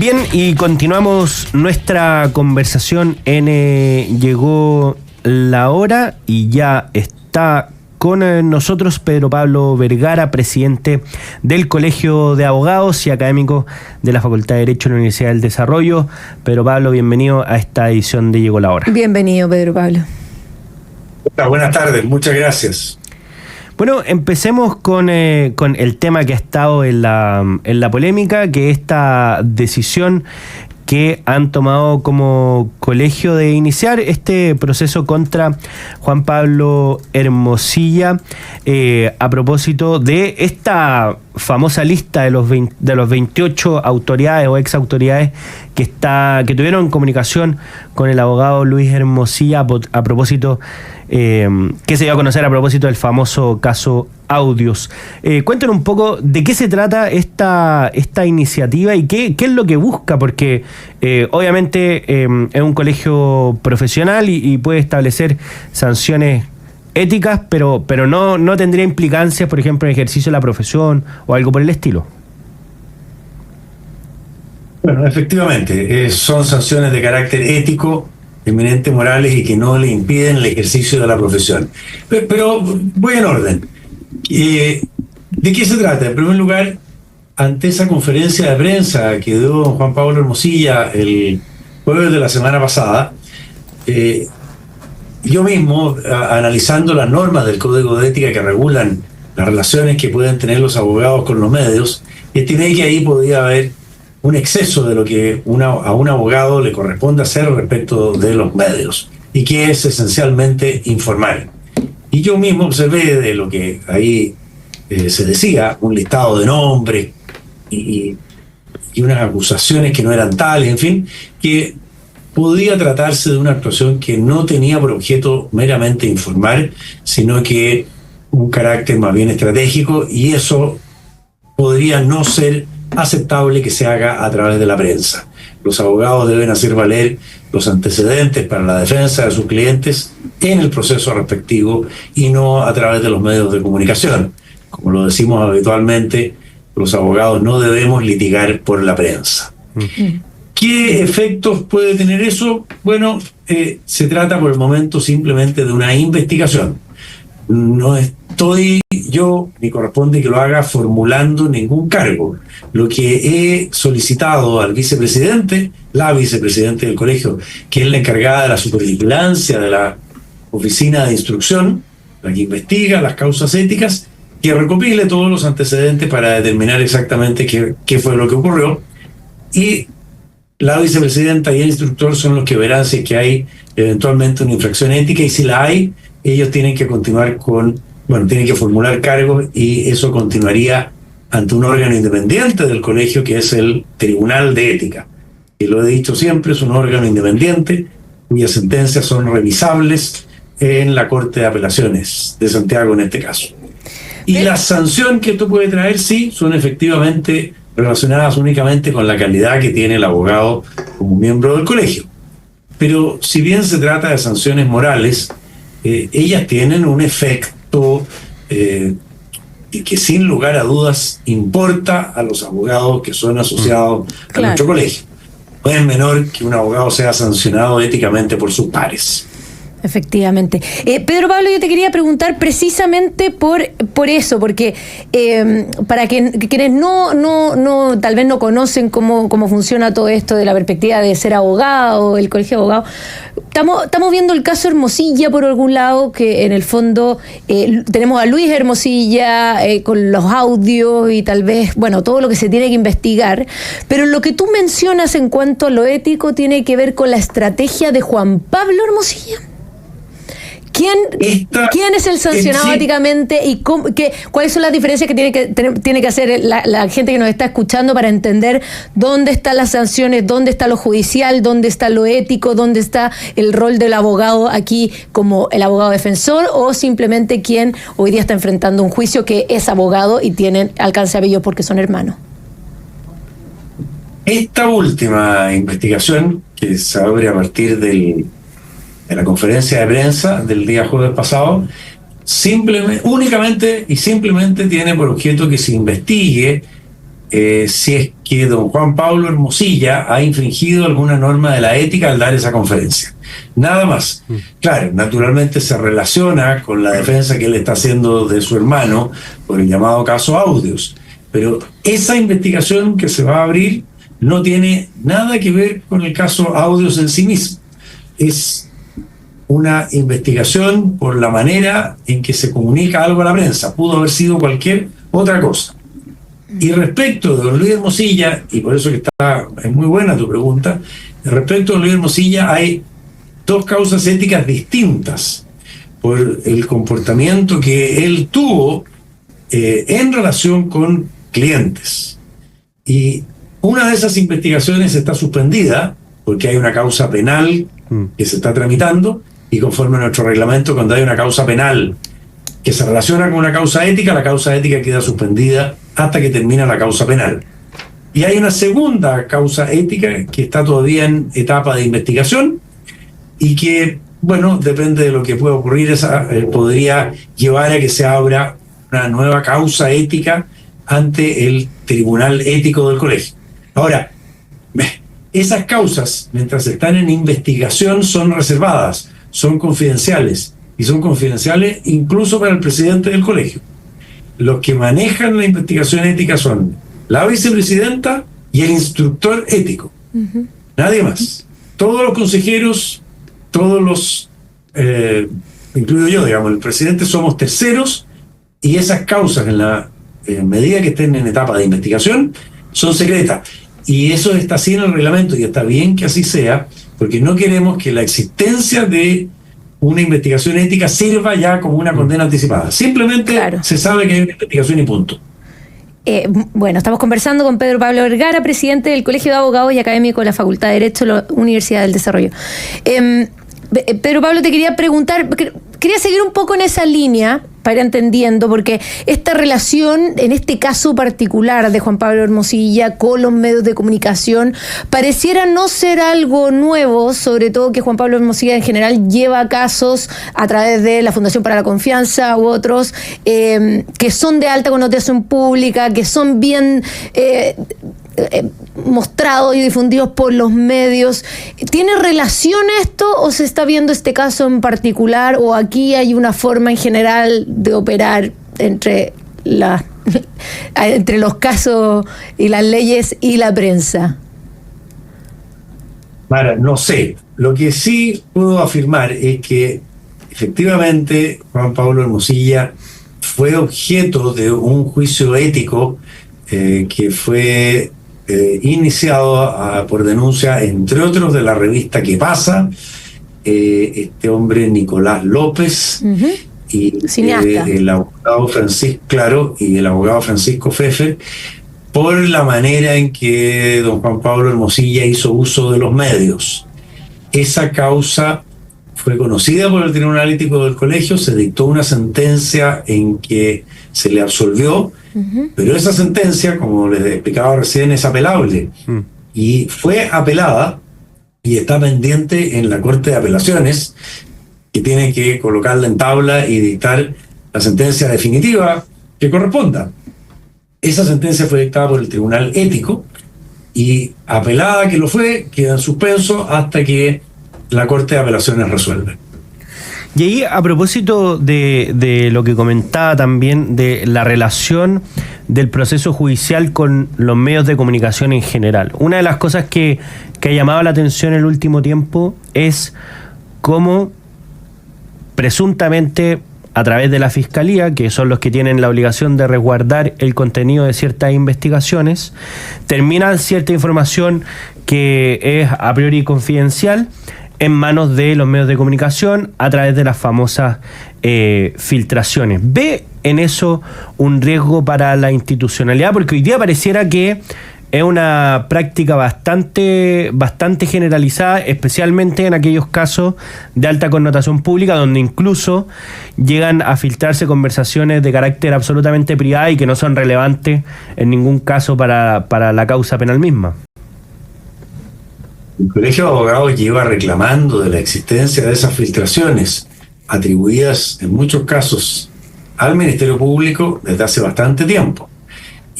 Bien, y continuamos nuestra conversación en Llegó la Hora y ya está con nosotros Pedro Pablo Vergara, presidente del Colegio de Abogados y académico de la Facultad de Derecho de la Universidad del Desarrollo. Pedro Pablo, bienvenido a esta edición de Llegó la Hora. Bienvenido, Pedro Pablo. Hola, buenas tardes, muchas gracias. Bueno, empecemos con el tema que ha estado en la polémica, que esta decisión que han tomado como colegio de iniciar este proceso contra Juan Pablo Hermosilla a propósito de esta famosa lista de los 28 autoridades o ex autoridades que tuvieron comunicación con el abogado Luis Hermosilla a propósito que se dio a conocer a propósito del famoso caso Audios. Cuéntanos un poco de qué se trata esta iniciativa y qué es lo que busca, porque obviamente es un colegio profesional y puede establecer sanciones éticas, pero no tendría implicancias, por ejemplo, en ejercicio de la profesión o algo por el estilo. Bueno, efectivamente, son sanciones de carácter ético, eminentes morales y que no le impiden el ejercicio de la profesión. Pero voy en orden. ¿De qué se trata? En primer lugar, ante esa conferencia de prensa que dio Juan Pablo Hermosilla el jueves de la semana pasada, yo mismo, analizando las normas del Código de Ética que regulan las relaciones que pueden tener los abogados con los medios, estimé que ahí podía haber un exceso de lo que a un abogado le corresponde hacer respecto de los medios, y que es esencialmente informar. Y yo mismo observé de lo que ahí se decía, un listado de nombres y unas acusaciones que no eran tales, en fin, que podía tratarse de una actuación que no tenía por objeto meramente informar, sino que un carácter más bien estratégico, y eso podría no ser aceptable que se haga a través de la prensa. Los abogados deben hacer valer los antecedentes para la defensa de sus clientes en el proceso respectivo y no a través de los medios de comunicación. Como lo decimos habitualmente, los abogados no debemos litigar por la prensa. ¿Qué efectos puede tener eso? Bueno, se trata por el momento simplemente de una investigación. No estoy yo, ni corresponde que lo haga, formulando ningún cargo. Lo que he solicitado al vicepresidente, la vicepresidente del colegio, que es la encargada de la supervigilancia de la oficina de instrucción, la que investiga las causas éticas, que recopile todos los antecedentes para determinar exactamente qué fue lo que ocurrió. Y la vicepresidenta y el instructor son los que verán si es que hay eventualmente una infracción ética, y si la hay, ellos tienen que continuar tienen que formular cargos, y eso continuaría ante un órgano independiente del colegio, que es el Tribunal de Ética. Y lo he dicho siempre, es un órgano independiente cuyas sentencias son revisables en la Corte de Apelaciones de Santiago en este caso. Y la sanción que esto puede traer, sí, son efectivamente relacionadas únicamente con la calidad que tiene el abogado como miembro del colegio. Pero si bien se trata de sanciones morales, ellas tienen un efecto que sin lugar a dudas importa a los abogados que son asociados a nuestro colegio. No es menor que un abogado sea sancionado éticamente por sus pares. Efectivamente. Pedro Pablo, yo te quería preguntar precisamente por eso, porque para quienes no tal vez no conocen cómo funciona todo esto de la perspectiva de ser abogado, el colegio de abogados, estamos viendo el caso Hermosilla por algún lado, que en el fondo tenemos a Luis Hermosilla con los audios y tal vez, todo lo que se tiene que investigar, pero lo que tú mencionas en cuanto a lo ético tiene que ver con la estrategia de Juan Pablo Hermosilla. ¿Quién es el sancionado éticamente y cuáles son las diferencias que tiene que hacer la gente que nos está escuchando para entender dónde están las sanciones, dónde está lo judicial, dónde está lo ético, dónde está el rol del abogado aquí como el abogado defensor, o simplemente quien hoy día está enfrentando un juicio que es abogado y tienen alcance a ellos porque son hermanos? Esta última investigación, que se abre a partir de la conferencia de prensa del día jueves pasado, únicamente tiene por objeto que se investigue si es que don Juan Pablo Hermosilla ha infringido alguna norma de la ética al dar esa conferencia. Nada más. Claro, naturalmente se relaciona con la defensa que él está haciendo de su hermano por el llamado caso Audios. Pero esa investigación que se va a abrir no tiene nada que ver con el caso Audios en sí mismo. Es una investigación por la manera en que se comunica algo a la prensa. Pudo haber sido cualquier otra cosa. Y respecto de don Luis Hermosilla, y por eso que es muy buena tu pregunta, respecto a don Luis Hermosilla hay dos causas éticas distintas por el comportamiento que él tuvo en relación con clientes. Y una de esas investigaciones está suspendida porque hay una causa penal que se está tramitando, y conforme a nuestro reglamento, cuando hay una causa penal que se relaciona con una causa ética, la causa ética queda suspendida hasta que termina la causa penal. Y hay una segunda causa ética que está todavía en etapa de investigación y que, bueno, depende de lo que pueda ocurrir, esa podría llevar a que se abra una nueva causa ética ante el Tribunal Ético del Colegio. Ahora, esas causas, mientras están en investigación, son reservadas, son confidenciales, y son confidenciales incluso para el presidente del colegio. Los que manejan la investigación ética son la vicepresidenta y el instructor ético. Nadie más. Todos los consejeros, todos los, incluido yo, digamos, el presidente, somos terceros, y esas causas, en la medida que estén en etapa de investigación, son secretas. Y eso está así en el reglamento, y está bien que así sea, porque no queremos que la existencia de una investigación ética sirva ya como una condena anticipada. Simplemente se sabe que hay una investigación y punto. Bueno, estamos conversando con Pedro Pablo Vergara, presidente del Colegio de Abogados y académico de la Facultad de Derecho de la Universidad del Desarrollo. Pedro Pablo, te quería preguntar, quería seguir un poco en esa línea para ir entendiendo, porque esta relación, en este caso particular de Juan Pablo Hermosilla con los medios de comunicación, pareciera no ser algo nuevo, sobre todo que Juan Pablo Hermosilla en general lleva casos a través de la Fundación para la Confianza u otros, que son de alta connotación pública, que son bien mostrados y difundidos por los medios. ¿Tiene relación esto o se está viendo este caso en particular, o aquí hay una forma en general de operar entre los casos y las leyes y la prensa? Mara, no sé. Lo que sí puedo afirmar es que efectivamente Juan Pablo Hermosilla fue objeto de un juicio ético que fue iniciado por denuncia, entre otros, de la revista ¿Qué pasa? Este hombre Nicolás López y el abogado Francisco Pfeffer, por la manera en que don Juan Pablo Hermosilla hizo uso de los medios. Esa causa fue conocida por el Tribunal Ético del Colegio, se dictó una sentencia en que se le absolvió, pero esa sentencia, como les explicaba recién, es apelable. Y fue apelada y está pendiente en la Corte de Apelaciones, que tiene que colocarla en tabla y dictar la sentencia definitiva que corresponda. Esa sentencia fue dictada por el Tribunal Ético y, apelada que lo fue, queda en suspenso hasta que la Corte de Apelaciones resuelve. Y ahí, a propósito de lo que comentaba también, de la relación del proceso judicial con los medios de comunicación en general, una de las cosas que ha llamado la atención en el último tiempo es cómo presuntamente, a través de la Fiscalía, que son los que tienen la obligación de resguardar el contenido de ciertas investigaciones, termina cierta información que es a priori confidencial en manos de los medios de comunicación a través de las famosas filtraciones. ¿Ve en eso un riesgo para la institucionalidad? Porque hoy día pareciera que es una práctica bastante generalizada, especialmente en aquellos casos de alta connotación pública, donde incluso llegan a filtrarse conversaciones de carácter absolutamente privado y que no son relevantes en ningún caso para la causa penal misma. El Colegio de Abogados lleva reclamando de la existencia de esas filtraciones, atribuidas en muchos casos al Ministerio Público, desde hace bastante tiempo.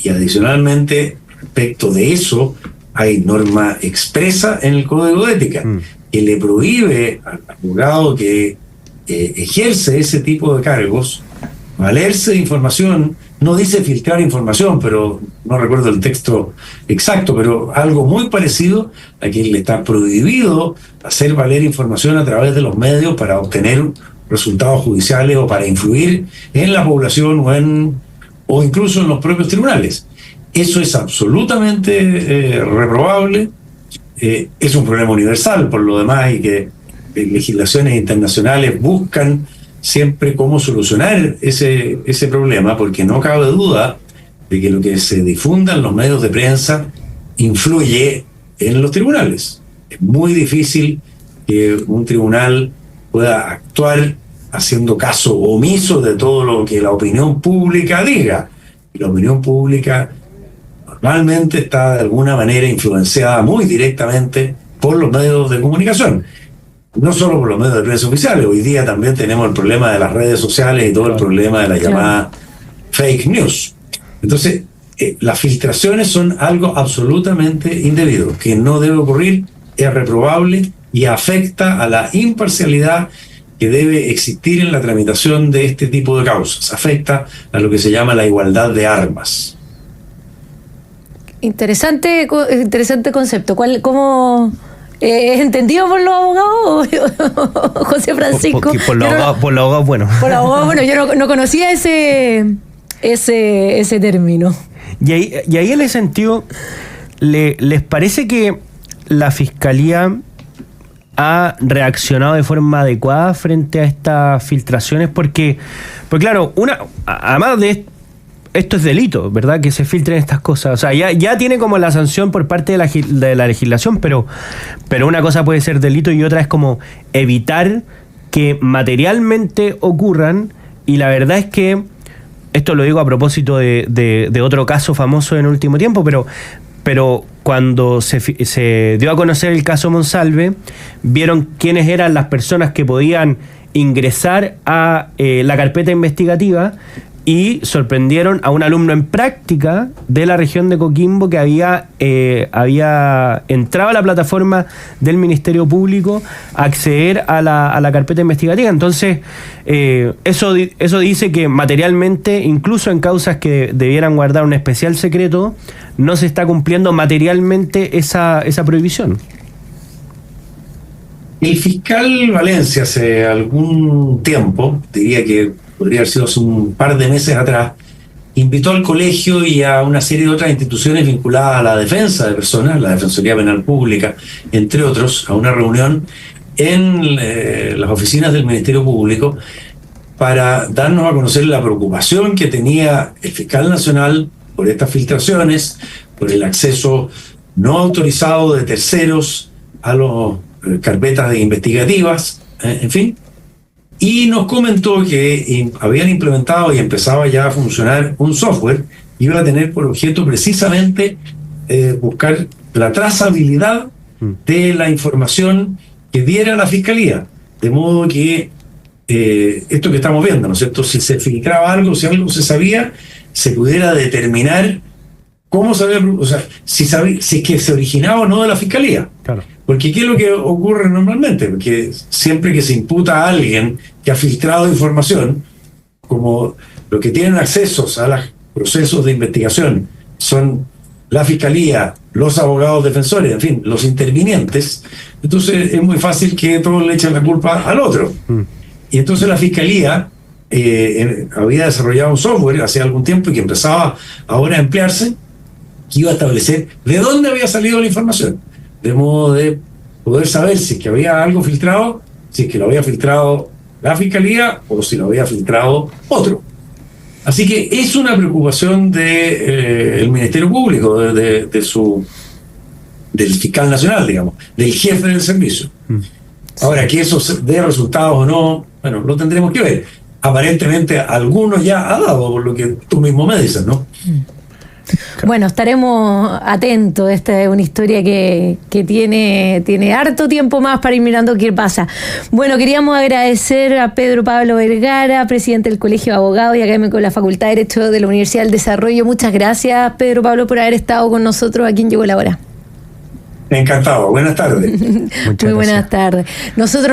Y adicionalmente, respecto de eso, hay norma expresa en el Código de Ética que le prohíbe al abogado que ejerce ese tipo de cargos valerse de información. No dice filtrar información, pero no recuerdo el texto exacto, pero algo muy parecido a que le está prohibido hacer valer información a través de los medios para obtener resultados judiciales o para influir en la población o incluso en los propios tribunales. Eso es absolutamente reprobable. Es un problema universal por lo demás, y que legislaciones internacionales buscan siempre cómo solucionar ese problema, porque no cabe duda de que lo que se difunda en los medios de prensa influye en los tribunales. Es muy difícil que un tribunal pueda actuar haciendo caso omiso de todo lo que la opinión pública diga. Y la opinión pública normalmente está de alguna manera influenciada muy directamente por los medios de comunicación. No solo por los medios de prensa oficiales, hoy día también tenemos el problema de las redes sociales y todo el problema de la llamada fake news. Entonces, las filtraciones son algo absolutamente indebido, que no debe ocurrir, es reprobable y afecta a la imparcialidad que debe existir en la tramitación de este tipo de causas. Afecta a lo que se llama la igualdad de armas. Interesante concepto. ¿Cómo es entendido por los abogados, José Francisco? Por los abogados, bueno. Por los abogados, bueno, yo no conocía ese término. Y ahí en ese sentido, ¿les parece que la Fiscalía ha reaccionado de forma adecuada frente a estas filtraciones? Porque claro, además de esto es delito, ¿verdad? Que se filtren estas cosas. O sea, ya tiene como la sanción por parte de la legislación, pero una cosa puede ser delito y otra es como evitar que materialmente ocurran. Y la verdad es que, esto lo digo a propósito de otro caso famoso en el último tiempo, pero cuando se dio a conocer el caso Monsalve, vieron quiénes eran las personas que podían ingresar a la carpeta investigativa y sorprendieron a un alumno en práctica de la región de Coquimbo que había entrado a la plataforma del Ministerio Público a acceder a la carpeta investigativa. Entonces, eso dice que materialmente, incluso en causas que debieran guardar un especial secreto, no se está cumpliendo materialmente esa prohibición. El fiscal Valencia hace algún tiempo, diría que podría haber sido hace un par de meses atrás, invitó al colegio y a una serie de otras instituciones vinculadas a la defensa de personas, la Defensoría Penal Pública, entre otros, a una reunión en las oficinas del Ministerio Público para darnos a conocer la preocupación que tenía el fiscal nacional por estas filtraciones, por el acceso no autorizado de terceros a las carpetas investigativas, en fin. Y nos comentó que habían implementado y empezaba ya a funcionar un software que iba a tener por objeto precisamente buscar la trazabilidad de la información que diera la Fiscalía. De modo que esto que estamos viendo, ¿no es cierto? Si se filtraba algo, si algo se sabía, se pudiera determinar cómo sabía, o sea, si es que se originaba o no de la Fiscalía. Claro. Porque ¿qué es lo que ocurre normalmente? Porque siempre que se imputa a alguien que ha filtrado información, como los que tienen accesos a los procesos de investigación son la Fiscalía, los abogados defensores, en fin, los intervinientes, entonces es muy fácil que todos le echen la culpa al otro. Y entonces la Fiscalía había desarrollado un software hace algún tiempo y que empezaba ahora a emplearse, que iba a establecer de dónde había salido la información, de modo de poder saber si es que había algo filtrado, si es que lo había filtrado la Fiscalía o si lo había filtrado otro. Así que es una preocupación del Ministerio Público, del fiscal nacional, digamos, del jefe del servicio. Ahora, que eso dé resultados o no, bueno, lo tendremos que ver. Aparentemente algunos ya ha dado, por lo que tú mismo me dices, ¿no? Bueno, estaremos atentos. Esta es una historia que tiene harto tiempo más para ir mirando qué pasa. Bueno, queríamos agradecer a Pedro Pablo Vergara, presidente del Colegio de Abogados y académico de la Facultad de Derecho de la Universidad del Desarrollo. Muchas gracias, Pedro Pablo, por haber estado con nosotros aquí en Llegó la Hora. Encantado. Buenas tardes. Muy buenas tardes. Nosotros